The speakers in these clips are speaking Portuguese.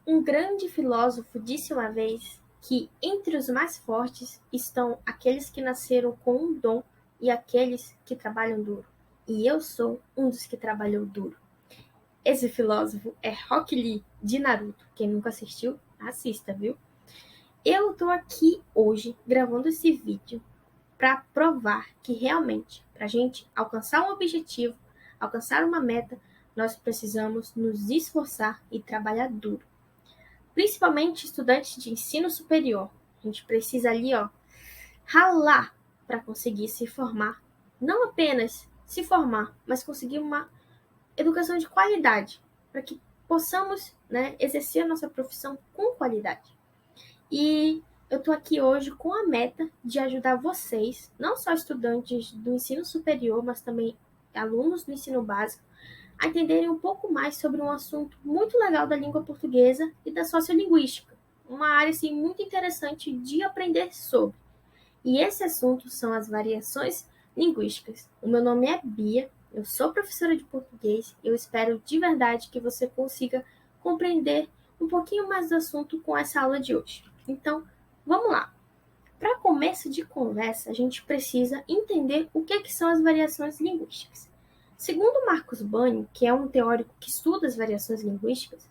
Um grande filósofo disse uma vez que entre os mais fortes estão aqueles que nasceram com um dom e aqueles que trabalham duro. E eu sou um dos que trabalhou duro. Esse filósofo é Rock Lee, de Naruto. Quem nunca assistiu, assista, viu? Eu tô aqui hoje gravando esse vídeo para provar que realmente, para a gente alcançar um objetivo, alcançar uma meta, nós precisamos nos esforçar e trabalhar duro. Principalmente estudantes de ensino superior. A gente precisa ali, ralar para conseguir se formar. Não apenas se formar, mas conseguir uma educação de qualidade, para que possamos, exercer a nossa profissão com qualidade. E eu estou aqui hoje com a meta de ajudar vocês, não só estudantes do ensino superior, mas também alunos do ensino básico, a entenderem um pouco mais sobre um assunto muito legal da língua portuguesa e da sociolinguística, uma área assim, muito interessante de aprender sobre. E esse assunto são as variações linguísticas. O meu nome é Bia, eu sou professora de português e eu espero de verdade que você consiga compreender um pouquinho mais do assunto com essa aula de hoje. Então, vamos lá. Para começo de conversa, a gente precisa entender o que são as variações linguísticas. Segundo Marcos Bani, que é um teórico que estuda as variações linguísticas,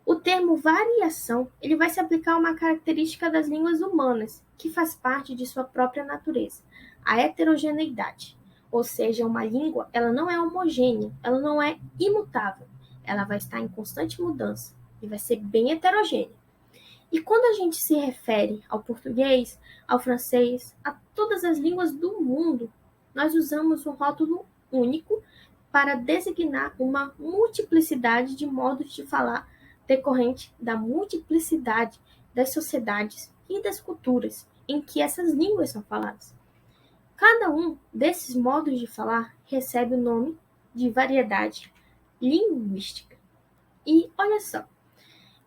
o termo variação ele vai se aplicar a uma característica das línguas humanas, que faz parte de sua própria natureza, a heterogeneidade. Ou seja, uma língua ela não é homogênea, ela não é imutável, ela vai estar em constante mudança e vai ser bem heterogênea. E quando a gente se refere ao português, ao francês, a todas as línguas do mundo, nós usamos um rótulo único para designar uma multiplicidade de modos de falar decorrente da multiplicidade das sociedades e das culturas em que essas línguas são faladas. Cada um desses modos de falar recebe o nome de variedade linguística. E olha só,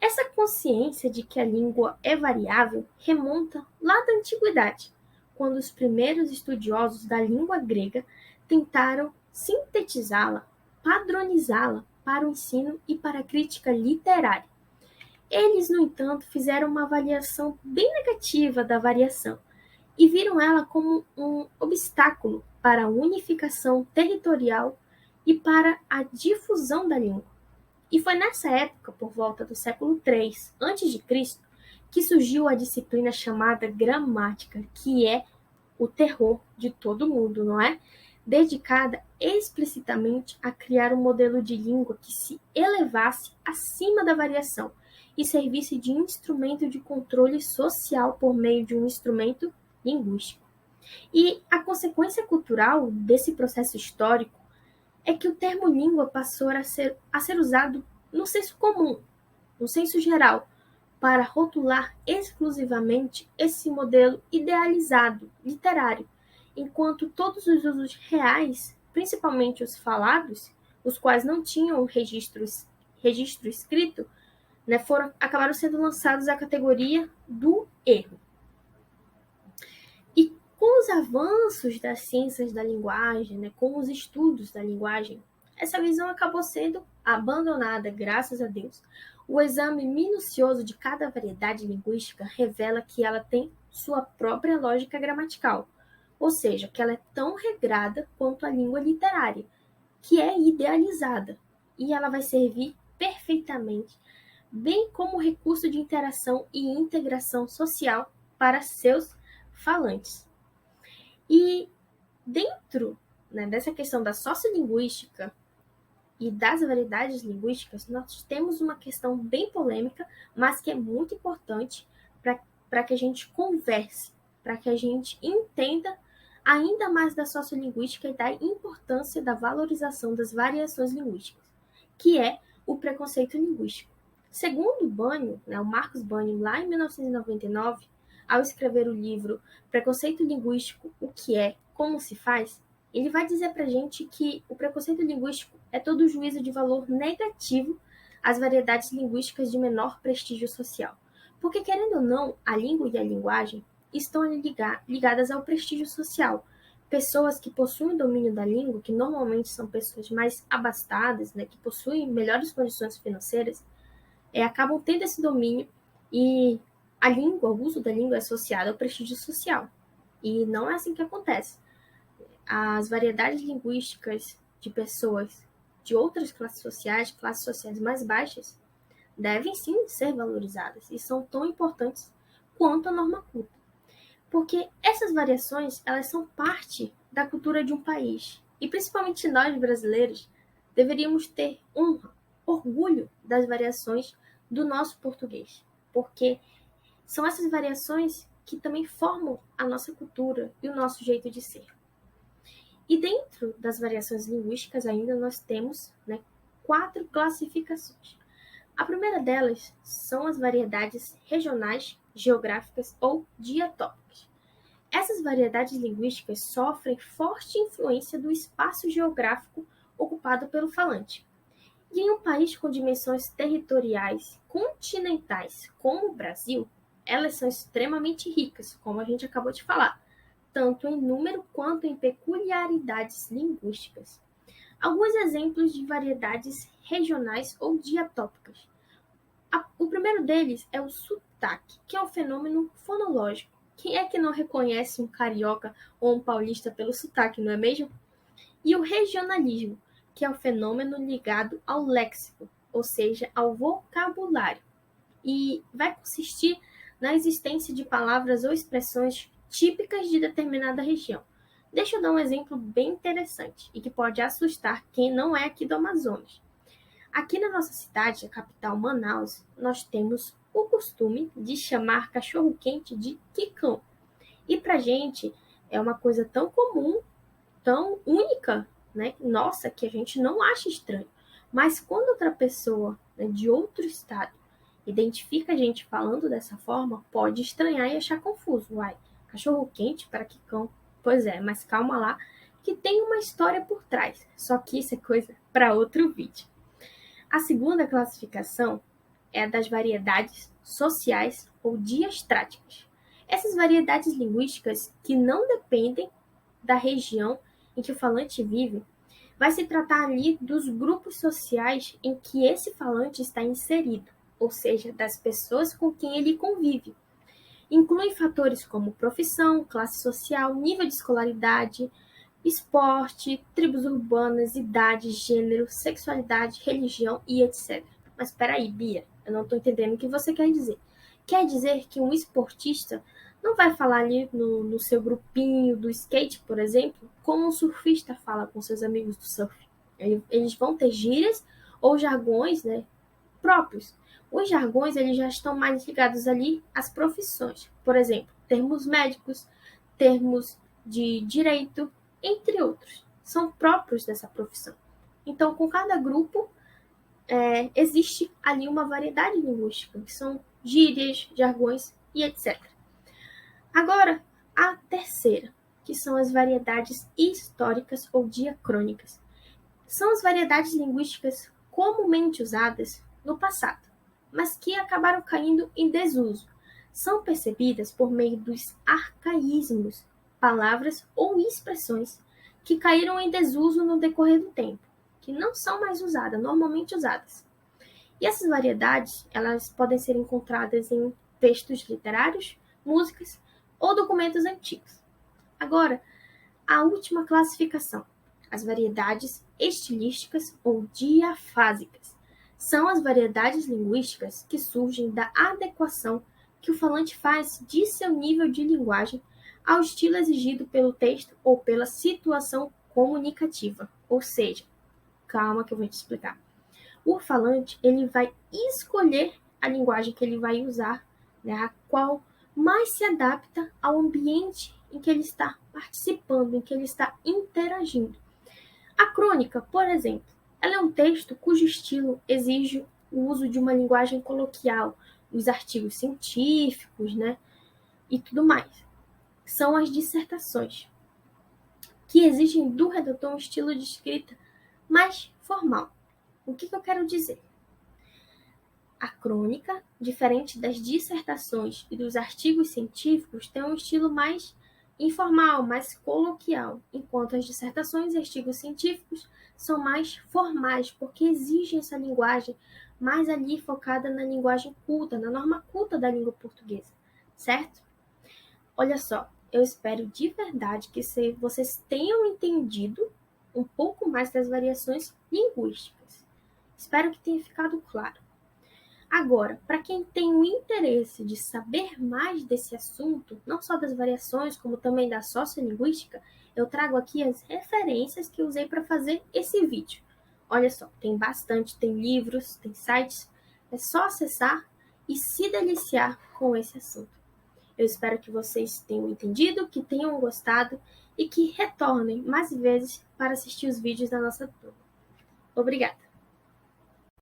essa consciência de que a língua é variável remonta lá da antiguidade, quando os primeiros estudiosos da língua grega tentaram sintetizá-la, padronizá-la para o ensino e para a crítica literária. Eles, no entanto, fizeram uma avaliação bem negativa da variação e viram ela como um obstáculo para a unificação territorial e para a difusão da língua. E foi nessa época, por volta do século III a.C., que surgiu a disciplina chamada gramática, que é o terror de todo mundo, não é? Dedicada explicitamente a criar um modelo de língua que se elevasse acima da variação e servisse de instrumento de controle social por meio de um instrumento linguístico. E a consequência cultural desse processo histórico é que o termo língua passou a ser usado no senso comum, no senso geral, para rotular exclusivamente esse modelo idealizado, literário, enquanto todos os usos reais, principalmente os falados, os quais não tinham registro escrito, acabaram sendo lançados à categoria do erro. E com os avanços das ciências da linguagem, com os estudos da linguagem, essa visão acabou sendo abandonada, graças a Deus. O exame minucioso de cada variedade linguística revela que ela tem sua própria lógica gramatical, ou seja, que ela é tão regrada quanto a língua literária, que é idealizada, e ela vai servir perfeitamente, bem como recurso de interação e integração social para seus falantes. E dentro dessa questão da sociolinguística e das variedades linguísticas, nós temos uma questão bem polêmica, mas que é muito importante para que a gente converse, para que a gente entenda ainda mais da sociolinguística e da importância da valorização das variações linguísticas, que é o preconceito linguístico. Segundo Bani, o Marcos Bani, lá em 1999, ao escrever o livro Preconceito Linguístico, o que é, como se faz, ele vai dizer para a gente que o preconceito linguístico é todo juízo de valor negativo às variedades linguísticas de menor prestígio social. Porque, querendo ou não, a língua e a linguagem estão ligadas ao prestígio social. Pessoas que possuem domínio da língua, que normalmente são pessoas mais abastadas, que possuem melhores condições financeiras, acabam tendo esse domínio e a língua, o uso da língua é associado ao prestígio social. E não é assim que acontece. As variedades linguísticas de pessoas de outras classes sociais mais baixas, devem sim ser valorizadas e são tão importantes quanto a norma culta. Porque essas variações, elas são parte da cultura de um país. E principalmente nós brasileiros deveríamos ter honra, orgulho das variações do nosso português. Porque são essas variações que também formam a nossa cultura e o nosso jeito de ser. E dentro das variações linguísticas ainda nós temos, 4 classificações. A primeira delas são as variedades regionais, geográficas ou diatópicas. Essas variedades linguísticas sofrem forte influência do espaço geográfico ocupado pelo falante. E em um país com dimensões territoriais continentais como o Brasil, elas são extremamente ricas, como a gente acabou de falar, tanto em número quanto em peculiaridades linguísticas. Alguns exemplos de variedades regionais ou diatópicas. O primeiro deles é o sotaque, que é um fenômeno fonológico. Quem é que não reconhece um carioca ou um paulista pelo sotaque, não é mesmo? E o regionalismo, que é um fenômeno ligado ao léxico, ou seja, ao vocabulário, e vai consistir na existência de palavras ou expressões típicas de determinada região. Deixa eu dar um exemplo bem interessante e que pode assustar quem não é aqui do Amazonas. Aqui na nossa cidade, a capital Manaus, nós temos o costume de chamar cachorro-quente de quicão. E pra gente é uma coisa tão comum, tão única, né? Nossa, que a gente não acha estranho. Mas quando outra pessoa, né, de outro estado identifica a gente falando dessa forma, pode estranhar e achar confuso. Uai, cachorro-quente para quicão. Pois é, mas calma lá, que tem uma história por trás. Só que isso é coisa para outro vídeo. A segunda classificação é a das variedades sociais ou diastráticas. Essas variedades linguísticas que não dependem da região em que o falante vive, vai se tratar ali dos grupos sociais em que esse falante está inserido, ou seja, das pessoas com quem ele convive. Inclui fatores como profissão, classe social, nível de escolaridade, esporte, tribos urbanas, idade, gênero, sexualidade, religião e etc. Mas espera aí, Bia, eu não estou entendendo o que você quer dizer. Quer dizer que um esportista não vai falar ali no seu grupinho do skate, por exemplo, como um surfista fala com seus amigos do surf. Eles vão ter gírias ou jargões, né, próprios. Os jargões eles já estão mais ligados ali às profissões. Por exemplo, termos médicos, termos de direito, entre outros. São próprios dessa profissão. Então, com cada grupo, existe ali uma variedade linguística, que são gírias, jargões e etc. Agora, a terceira, que são as variedades históricas ou diacrônicas. São as variedades linguísticas comumente usadas no passado, mas que acabaram caindo em desuso. São percebidas por meio dos arcaísmos, palavras ou expressões que caíram em desuso no decorrer do tempo, que não são mais usadas, normalmente usadas. E essas variedades, elas podem ser encontradas em textos literários, músicas ou documentos antigos. Agora, a última classificação, as variedades estilísticas ou diafásicas. São as variedades linguísticas que surgem da adequação que o falante faz de seu nível de linguagem ao estilo exigido pelo texto ou pela situação comunicativa. Ou seja, calma que eu vou te explicar. O falante ele vai escolher a linguagem que ele vai usar, né, a qual mais se adapta ao ambiente em que ele está participando, em que ele está interagindo. A crônica, por exemplo, ela é um texto cujo estilo exige o uso de uma linguagem coloquial, os artigos científicos, né, e tudo mais. São as dissertações, que exigem do redator um estilo de escrita mais formal. O que eu quero dizer? A crônica, diferente das dissertações e dos artigos científicos, tem um estilo mais informal, mais coloquial, enquanto as dissertações e artigos científicos são mais formais, porque exigem essa linguagem mais ali focada na linguagem culta, na norma culta da língua portuguesa, certo? Olha só, eu espero de verdade que vocês tenham entendido um pouco mais das variações linguísticas. Espero que tenha ficado claro. Agora, para quem tem o interesse de saber mais desse assunto, não só das variações, como também da sociolinguística, eu trago aqui as referências que usei para fazer esse vídeo. Olha só, tem bastante, tem livros, tem sites, é só acessar e se deliciar com esse assunto. Eu espero que vocês tenham entendido, que tenham gostado e que retornem mais vezes para assistir os vídeos da nossa turma. Obrigada!